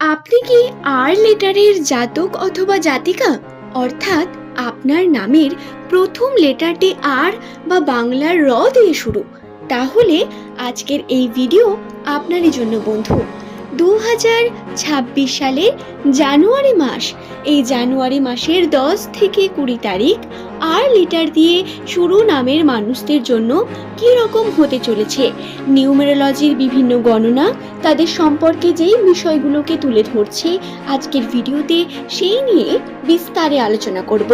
আপনি কি আর লেটারের জাতক অথবা জাতিকা? অর্থাৎ আপনার নামের প্রথম লেটারটি আর বা বাংলার র দিয়ে শুরু। তাহলে আজকের এই ভিডিও আপনারই জন্য বন্ধু। 2026 সালের জানুয়ারি মাস, এই জানুয়ারি মাসের 10 থেকে 20 তারিখ আর লেটার দিয়ে শুরু নামের মানুষদের জন্য কী রকম হতে চলেছে, নিউমেরোলজির বিভিন্ন গণনা, তাদের সম্পর্কে যেই বিষয়গুলোকে তুলে ধরছে আজকের ভিডিওতে, সেই নিয়ে বিস্তারে আলোচনা করব।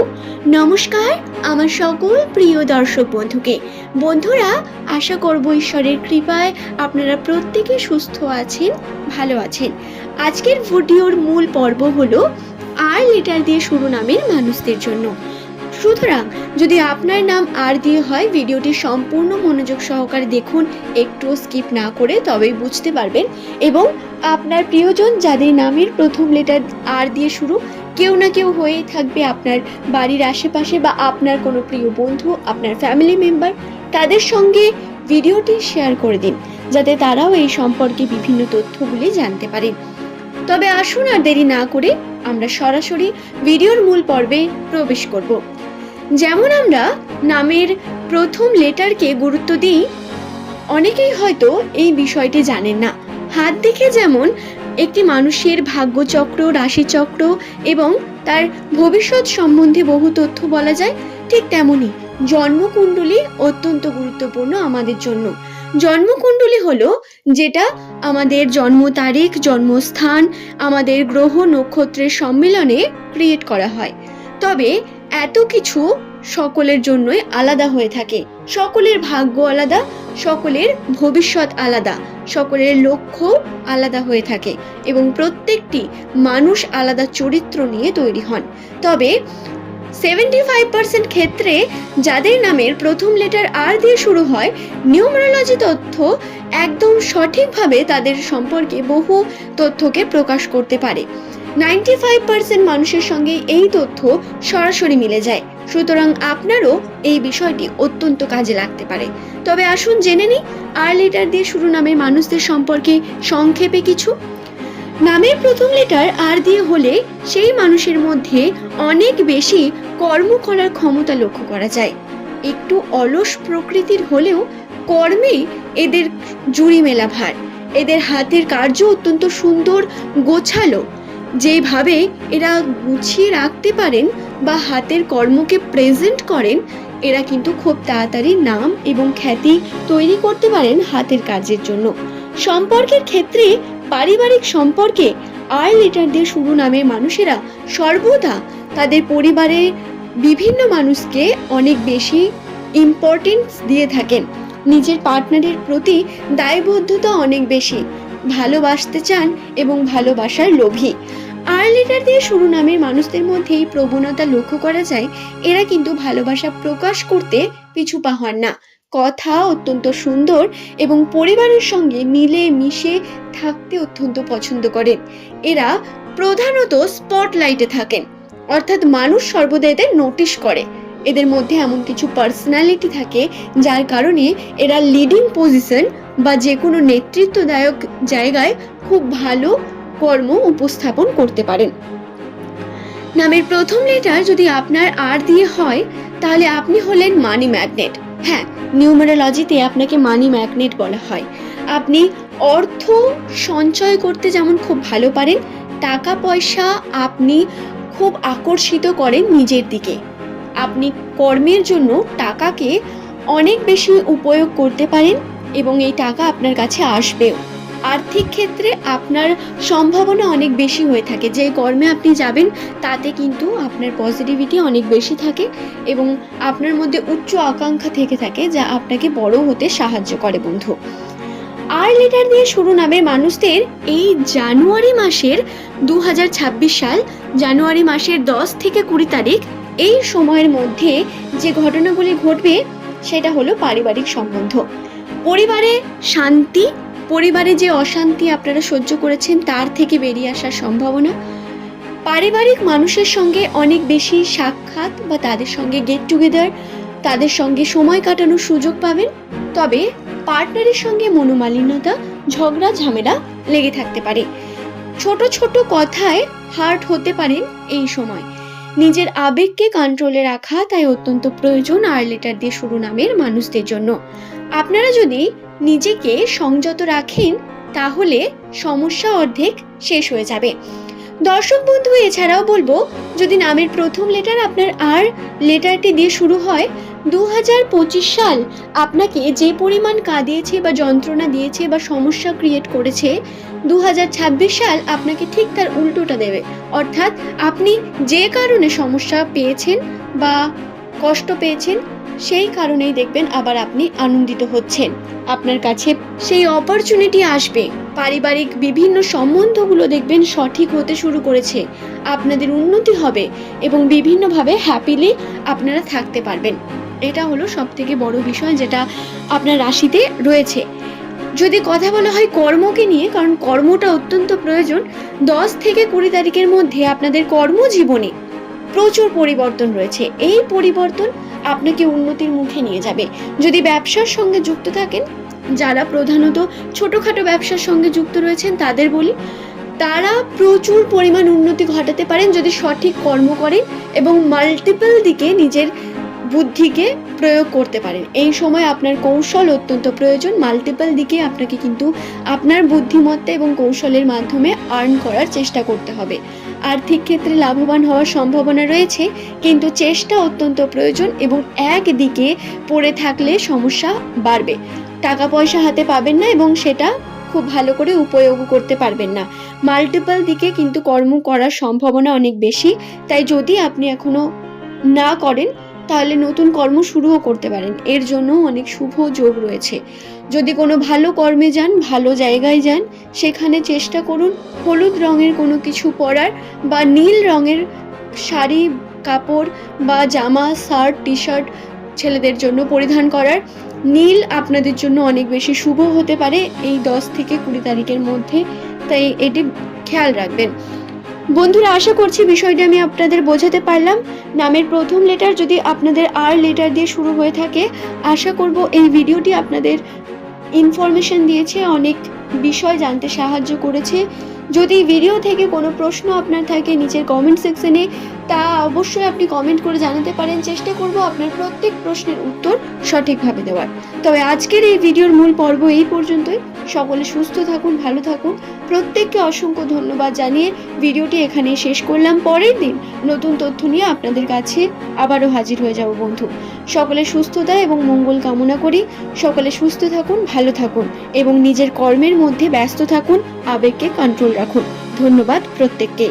নমস্কার আমার সকল প্রিয় দর্শক বন্ধুরা, আশা করব ঈশ্বরের কৃপায় আপনারা প্রত্যেকে সুস্থ আছেন, ভালো আছেন। আজকের ভিডিওর মূল পর্ব হলো আর লেটার দিয়ে শুরু নামের মানুষদের জন্য। সুতরাং যদি আপনার নাম আর দিয়ে হয়, ভিডিওটি সম্পূর্ণ মনোযোগ সহকারে দেখুন, একটু স্কিপ না করে, তবেই বুঝতে পারবেন। এবং আপনার প্রিয়জন যাদের নামের প্রথম লেটার আর দিয়ে শুরু, কেউ না কেউ হয়েই থাকবে আপনার বাড়ির আশেপাশে, বা আপনার কোনো প্রিয় বন্ধু, আপনার ফ্যামিলি মেম্বার, তাদের সঙ্গে ভিডিওটি শেয়ার করে দিন, যাতে তারাও এই সম্পর্কে বিভিন্ন তথ্যগুলি জানতে পারেন। তবে আসুন আর দেরি না করে আমরা সরাসরি ভিডিওর মূল পর্বে প্রবেশ করব। যেমন আমরা নামের প্রথম লেটারকে গুরুত্ব দিই, অনেকেই হয়তো এই বিষয়টি জানেন না। হাত দেখে যেমন একটি মানুষের ভাগ্যচক্র, রাশিচক্র এবং তার ভবিষ্যৎ সম্বন্ধে বহু তথ্য বলা যায়, ঠিক তেমনি জন্মকুণ্ডলী অত্যন্ত গুরুত্বপূর্ণ আমাদের জন্য। জন্মকুণ্ডলী হলো যেটা আমাদের জন্ম তারিখ, জন্মস্থান, আমাদের গ্রহ নক্ষত্রের সম্মিলনে ক্রিয়েট করা হয়। তবে এত কিছু সকলের জন্যই আলাদা হয়ে থাকে। সকলের ভাগ্য আলাদা, সকলের ভবিষ্যৎ আলাদা, সকলের লক্ষ্য আলাদা হয়ে থাকে এবং প্রত্যেকটি মানুষ আলাদা চরিত্র নিয়ে তৈরি হন। তবে 75% ক্ষেত্রে যাদের নামের প্রথম লেটার আর দিয়ে শুরু হয়, নিউমেরোলজি তথ্য একদম সঠিকভাবে তাদের সম্পর্কে বহু তথ্যকে প্রকাশ করতে পারে। 95% মানুষের সঙ্গে এই তথ্য সরাসরি মিলে যায়। সুতরাং আপনারও এই বিষয়টি অত্যন্ত কাজে লাগতে পারে। তবে আসুন জেনে নিই আর লেটার দিয়ে শুরু নামের মানুষদের সম্পর্কে সংক্ষেপে কিছু। নামের প্রথম লেটার আর দিয়ে হলে সেই মানুষের মধ্যে অনেক বেশি কর্ম করার ক্ষমতা লক্ষ্য করা যায়। একটু অলস প্রকৃতির হলেও কর্মে এদের জুড়ি মেলা ভার। এদের হাতের কার্য অত্যন্ত সুন্দর, গোছালো। যেভাবে এরা গুছিয়ে রাখতে পারেন বা হাতের কর্মকে প্রেজেন্ট করেন, এরা কিন্তু খুব তাড়াতাড়ি নাম এবং খ্যাতি তৈরি করতে পারেন হাতের কাজের জন্য। সম্পর্কের ক্ষেত্রে পারিবারিক সম্পর্কে আর লেটার দিয়ে শুরু নামের মানুষেরা সর্বদা তাদের পরিবারের বিভিন্ন মানুষকে অনেক বেশি ইম্পর্টেন্স দিয়ে থাকেন। নিজের পার্টনারের প্রতি দায়বদ্ধতা অনেক বেশি, ভালোবাসতে চান এবং ভালোবাসার লোভী। আর লেটার দিয়ে শুরু নামের মানুষদের মধ্যে এই প্রবণতা লক্ষ্য করা যায়। এরা কিন্তু ভালোবাসা প্রকাশ করতে পিছু পা হন না। কথা অত্যন্ত সুন্দর এবং পরিবারের সঙ্গে মিলে মিশে থাকতে অত্যন্ত পছন্দ করেন। এরা প্রধানত স্পটলাইটে থাকেন, অর্থাৎ মানুষ সর্বদা এদের নোটিশ করে। এদের মধ্যে এমন কিছু পার্সোনালিটি থাকে যার কারণে এরা লিডিং পজিশন বা যে কোনো নেতৃত্বদায়ক জায়গায় খুব ভালো কর্ম উপস্থাপন করতে পারেন। নামের প্রথম লেটার যদি আপনার আর দিয়ে হয়, তাহলে আপনি হলেন মানি ম্যাগনেট। হ্যাঁ, নিউমেরোলজিতে আপনাকে মানি ম্যাগনেট বলা হয়। আপনি অর্থ সঞ্চয় করতে যেমন খুব ভালো পারেন, টাকা পয়সা আপনি খুব আকর্ষিত করেন নিজের দিকে। আপনি কর্মের জন্য টাকাকে অনেক বেশি উপয়োগ করতে পারেন এবং এই টাকা আপনার কাছে আসবেও। আর্থিক ক্ষেত্রে আপনার সম্ভাবনা অনেক বেশি হয়ে থাকে। যে কর্মে আপনি যাবেন তাতে কিন্তু আপনার পজিটিভিটি অনেক বেশি থাকে এবং আপনার মধ্যে উচ্চ আকাঙ্ক্ষা থেকে থাকে, যা আপনাকে বড় হতে সাহায্য করে বন্ধু। আর লেটার দিয়ে শুরু নামের মানুষদের এই জানুয়ারি মাসের 2026 সাল জানুয়ারি মাসের 10 থেকে 20 তারিখ, এই সময়ের মধ্যে যে ঘটনাগুলি ঘটবে সেটা হলো পারিবারিক সম্বন্ধ, পরিবারে শান্তি, পরিবারে যে অশান্তি আপনারা সহ্য করেছেন তার থেকে বেরিয়ে আসার সম্ভাবনা, পারিবারিক মানুষের সঙ্গে অনেক বেশি সাক্ষাৎ বা তাদের সঙ্গে গেট টুগেদার, তাদের সঙ্গে সময় কাটানোর সুযোগ পাবেন। তবে পার্টনারের সঙ্গে মনোমালিন্যতা, ঝগড়া ঝামেলা লেগে থাকতে পারে। ছোট ছোট কথায় হার্ট হতে পারেন এই সময়। নিজের আবেগকে কন্ট্রোলে রাখা তাই অত্যন্ত প্রয়োজন আর লেটার দিয়ে শুরু নামের মানুষদের জন্য। আপনারা যদি নিজেকে সংযত রাখেন তাহলে সমস্যা অর্ধেক শেষ হয়ে যাবে। দর্শক বন্ধু, এছাড়াও বলবো, যদি নামের প্রথম লেটার আপনার আর লেটারটি দিয়ে শুরু হয়, 2025 সাল আপনাকে যে পরিমাণ কাঁদিয়েছে বা যন্ত্রণা দিয়েছে বা সমস্যা ক্রিয়েট করেছে, 2026 সাল আপনাকে ঠিক তার উল্টোটা দেবে। অর্থাৎ আপনি যে কারণে সমস্যা পেয়েছেন বা কষ্ট পেয়েছেন সেই কারণেই দেখবেন আবার আপনি আনন্দিত হচ্ছেন। আপনার কাছে সেই অপরচুনিটি আসবে, পারিবারিক বিভিন্ন সম্বন্ধগুলো দেখবেন সঠিক হতে শুরু করেছে, আপনাদের উন্নতি হবে এবং বিভিন্নভাবে হ্যাপিলি আপনারা থাকতে পারবেন। এটা হলো সবথেকে বড় বিষয় যেটা আপনার রাশিতে রয়েছে। যদি কথা বলা হয় কর্মকে নিয়ে, কারণ কর্মটা অত্যন্ত প্রয়োজন, 10 থেকে 20 তারিখের মধ্যে আপনাদের কর্মজীবনে প্রচুর পরিবর্তন রয়েছে। এই পরিবর্তন আপনাকে উন্নতির মুখে নিয়ে যাবে। যদি ব্যবসার সঙ্গে যুক্ত থাকেন, যারা প্রধানত ছোটখাটো ব্যবসার সঙ্গে যুক্ত রয়েছেন তাদের বলি, তারা প্রচুর পরিমাণ উন্নতি ঘটাতে পারেন যদি সঠিক কর্ম করেন এবং মাল্টিপল দিকে নিজের বুদ্ধিকে প্রয়োগ করতে পারেন। এই সময় আপনার কৌশল অত্যন্ত প্রয়োজন। মাল্টিপল দিকে আপনাকে কিন্তু আপনার বুদ্ধিমত্তা এবং কৌশলের মাধ্যমে আর্ন করার চেষ্টা করতে হবে। আর্থিক ক্ষেত্রে লাভবান হওয়ার সম্ভাবনা রয়েছে, কিন্তু চেষ্টা অত্যন্ত প্রয়োজন এবং একদিকে পড়ে থাকলে সমস্যা বাড়বে। টাকা পয়সা হাতে পাবেন না এবং সেটা খুব ভালো করে উপয়োগ করতে পারবেন না। মাল্টিপল দিকে কিন্তু কর্ম করার সম্ভাবনা অনেক বেশি, তাই যদি আপনি এখনো না করেন তাহলে নতুন কর্ম শুরুও করতে পারেন। এর জন্য অনেক শুভ যোগ রয়েছে। যদি কোনো ভালো কর্মে যান, ভালো জায়গায় যান, সেখানে চেষ্টা করুন হলুদ রঙের কোনো কিছু পরার বা নীল রঙের শাড়ি, কাপড় বা জামা, শার্ট, টি শার্ট ছেলেদের জন্য পরিধান করার। নীল আপনাদের জন্য অনেক বেশি শুভ হতে পারে এই 10 থেকে 20 তারিখের মধ্যে, তাই এটি খেয়াল রাখবেন। বন্ধুরা, আশা করছি বিষয়টি আমি আপনাদের বোঝাতে পারলাম। নামের প্রথম লেটার যদি আপনাদের আর লেটার দিয়ে শুরু হয়ে থাকে, আশা করব এই ভিডিওটি আপনাদের ইনফরমেশন দিয়েছে, অনেক বিষয় জানতে সাহায্য করেছে। যদি ভিডিও থেকে কোনো প্রশ্ন আপনার থাকে নিচের কমেন্ট সেকশনে, তা অবশ্যই আপনি কমেন্ট করে জানাতে পারেন। চেষ্টা করব আপনার প্রত্যেক প্রশ্নের উত্তর সঠিকভাবে দেওয়ার। তবে আজকের এই ভিডিওর মূল পর্ব এই পর্যন্তই। সকলে সুস্থ থাকুন, ভালো থাকুন। প্রত্যেককে অসংখ্য ধন্যবাদ জানিয়ে ভিডিওটি এখানেই শেষ করলাম। পরের দিন নতুন তথ্য নিয়ে আপনাদের কাছে আবারও হাজির হয়ে যাব বন্ধু। সকলে সুস্থতা এবং মঙ্গল কামনা করি। সকলে সুস্থ থাকুন, ভালো থাকুন এবং নিজের কর্মের মধ্যে ব্যস্ত থাকুন, আবেগকে কন্ট্রোল রাখুন। ধন্যবাদ প্রত্যেককে।